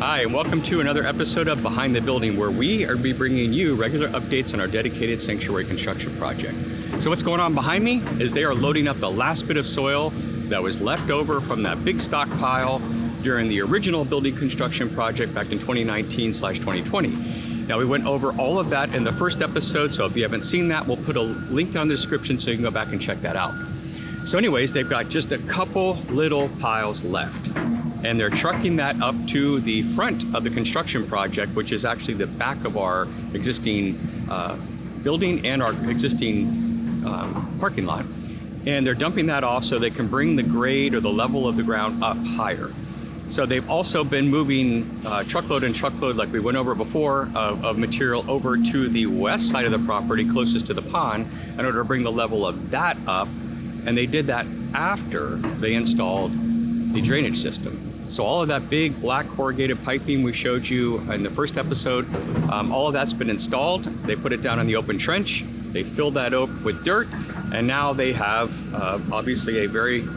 Hi, and welcome to another episode of Behind the Building, where we are bringing you regular updates on our dedicated sanctuary construction project. So what's going on behind me is they are loading up the last bit of soil that was left over from that big stockpile during the original building construction project back in 2019/2020. Now, we went over all of that in the first episode, so if you haven't seen that, we'll put a link down in the description so you can go back and check that out. So anyways, they've got just a couple little piles left, and they're trucking that up to the front of the construction project, which is actually the back of our existing building and our existing parking lot. And they're dumping that off so they can bring the grade or the level of the ground up higher. So they've also been moving truckload and truckload, like we went over before, of material over to the west side of the property closest to the pond in order to bring the level of that up. And they did that after they installed the drainage system. So all of that big black corrugated piping we showed you in the first episode, all of that's been installed. They put it down in the open trench. They filled that up with dirt, and now they have obviously a very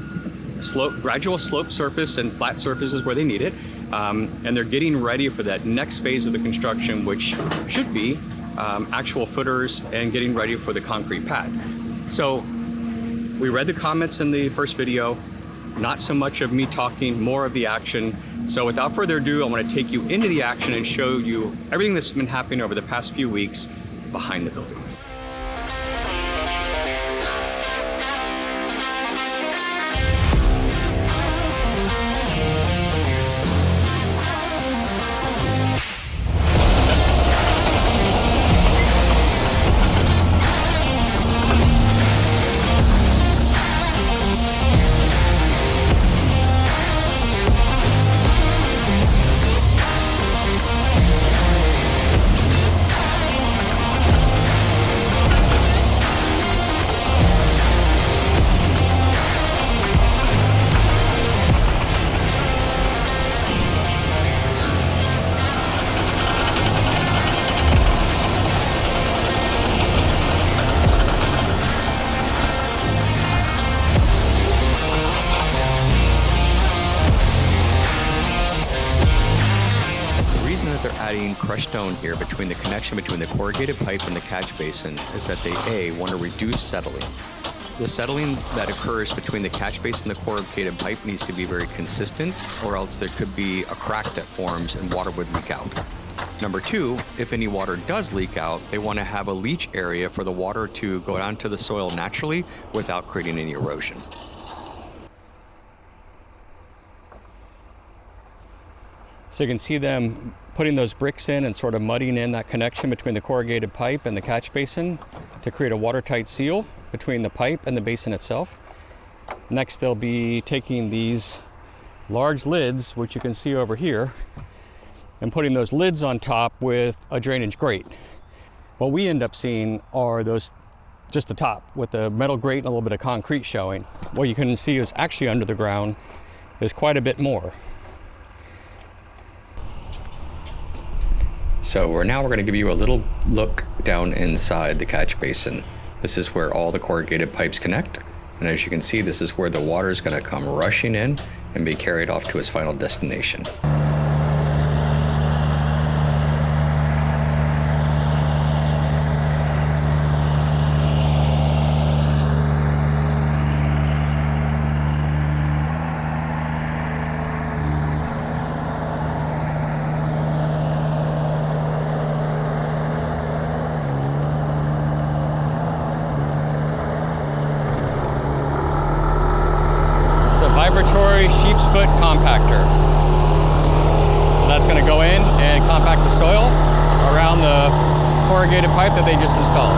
gradual slope surface and flat surfaces where they need it. And they're getting ready for that next phase of the construction, which should be actual footers and getting ready for the concrete pad. So we read the comments in the first video, not so much of me talking, more of the action. So without further ado, I want to take you into the action and show you everything that's been happening over the past few weeks behind the building. They're adding crushed stone here between the connection between the corrugated pipe and the catch basin is that they want to reduce settling. The settling that occurs between the catch basin and the corrugated pipe needs to be very consistent, or else there could be a crack that forms and water would leak out. Number two, if any water does leak out, they want to have a leach area for the water to go down to the soil naturally without creating any erosion. So you can see them putting those bricks in and sort of mudding in that connection between the corrugated pipe and the catch basin to create a watertight seal between the pipe and the basin itself. Next, they'll be taking these large lids, which you can see over here, and putting those lids on top with a drainage grate. What we end up seeing are those just the top with the metal grate and a little bit of concrete showing. What you can see is actually under the ground is quite a bit more. So we're going to give you a little look down inside the catch basin. This is where all the corrugated pipes connect. And as you can see, this is where the water is going to come rushing in and be carried off to its final destination. Vibratory sheep's foot compactor. So that's going to go in and compact the soil around the corrugated pipe that they just installed.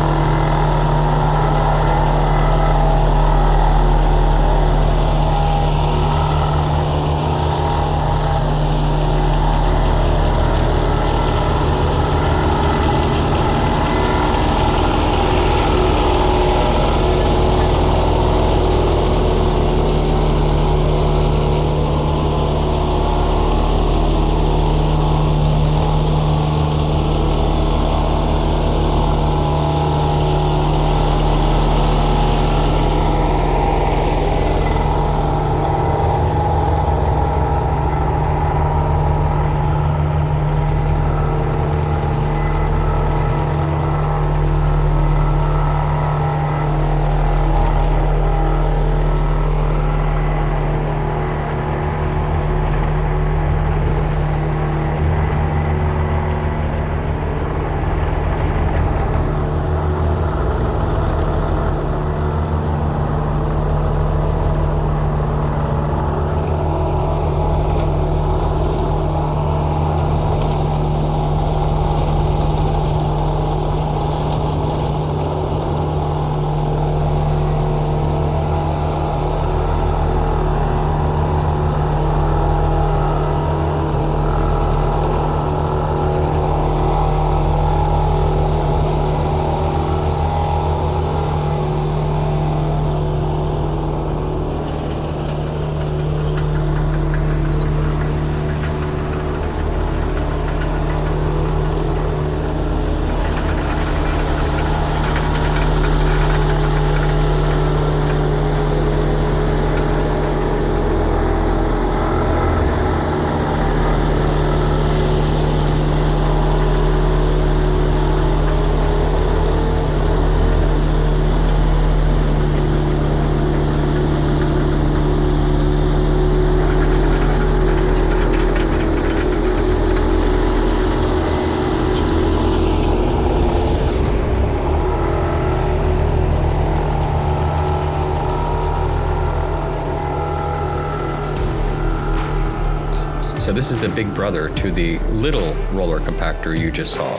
So this is the big brother to the little roller compactor you just saw.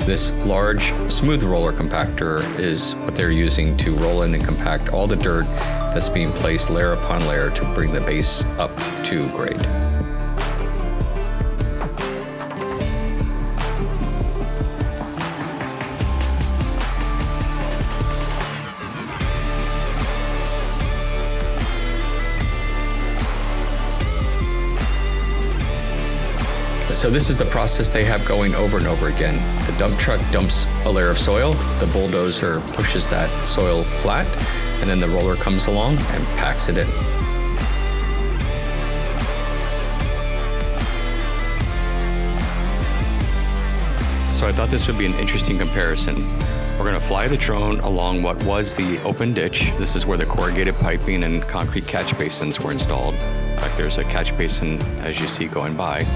This large, smooth roller compactor is what they're using to roll in and compact all the dirt that's being placed layer upon layer to bring the base up to grade. So this is the process they have going over and over again. The dump truck dumps a layer of soil, the bulldozer pushes that soil flat, and then the roller comes along and packs it in. So I thought this would be an interesting comparison. We're going to fly the drone along what was the open ditch. This is where the corrugated piping and concrete catch basins were installed. In fact, there's a catch basin, as you see, going by.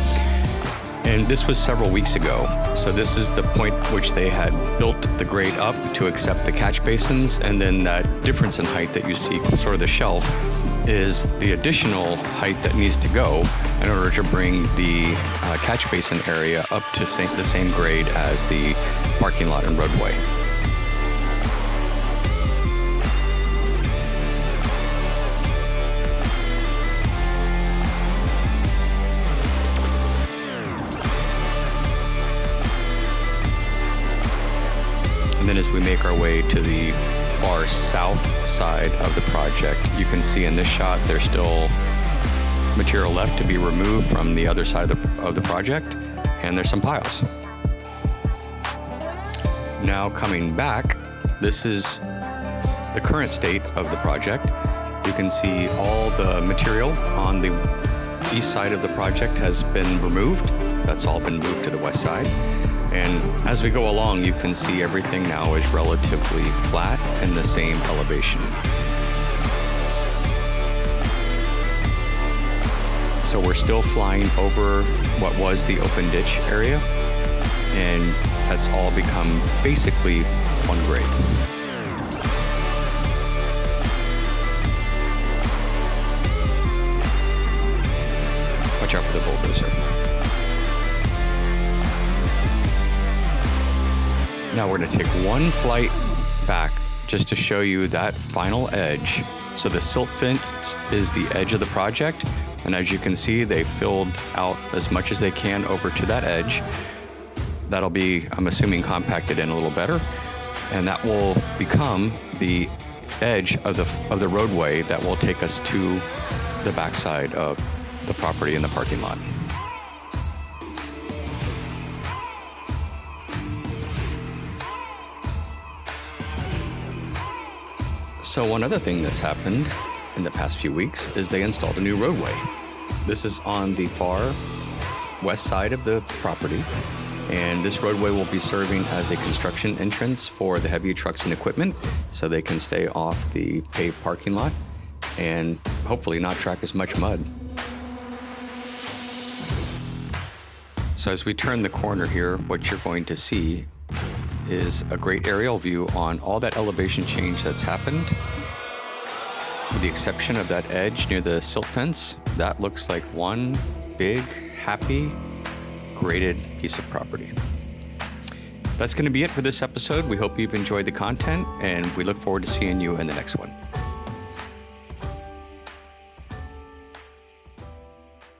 And this was several weeks ago. So this is the point which they had built the grade up to accept the catch basins. And then that difference in height that you see, sort of the shelf, is the additional height that needs to go in order to bring the catch basin area up to the same grade as the parking lot and roadway. And then as we make our way to the far south side of the project, you can see in this shot there's still material left to be removed from the other side of the project, and there's some piles. Now coming back, this is the current state of the project. You can see all the material on the east side of the project has been removed. That's all been moved to the west side. And as we go along, you can see everything now is relatively flat and the same elevation. So we're still flying over what was the open ditch area, and that's all become basically one grade. Watch out for the bulldozer. Now we're going to take one flight back just to show you that final edge. So the silt fence is the edge of the project, and as you can see, they filled out as much as they can over to that edge. That'll be, I'm assuming, compacted in a little better, and that will become the edge of the roadway that will take us to the backside of the property in the parking lot. So one other thing that's happened in the past few weeks is they installed a new roadway. This is on the far west side of the property, and this roadway will be serving as a construction entrance for the heavy trucks and equipment so they can stay off the paved parking lot and hopefully not track as much mud. So as we turn the corner here, what you're going to see is a great aerial view on all that elevation change that's happened. With the exception of that edge near the silt fence, that looks like one big, happy, graded piece of property. That's going to be it for this episode. We hope you've enjoyed the content, and we look forward to seeing you in the next one.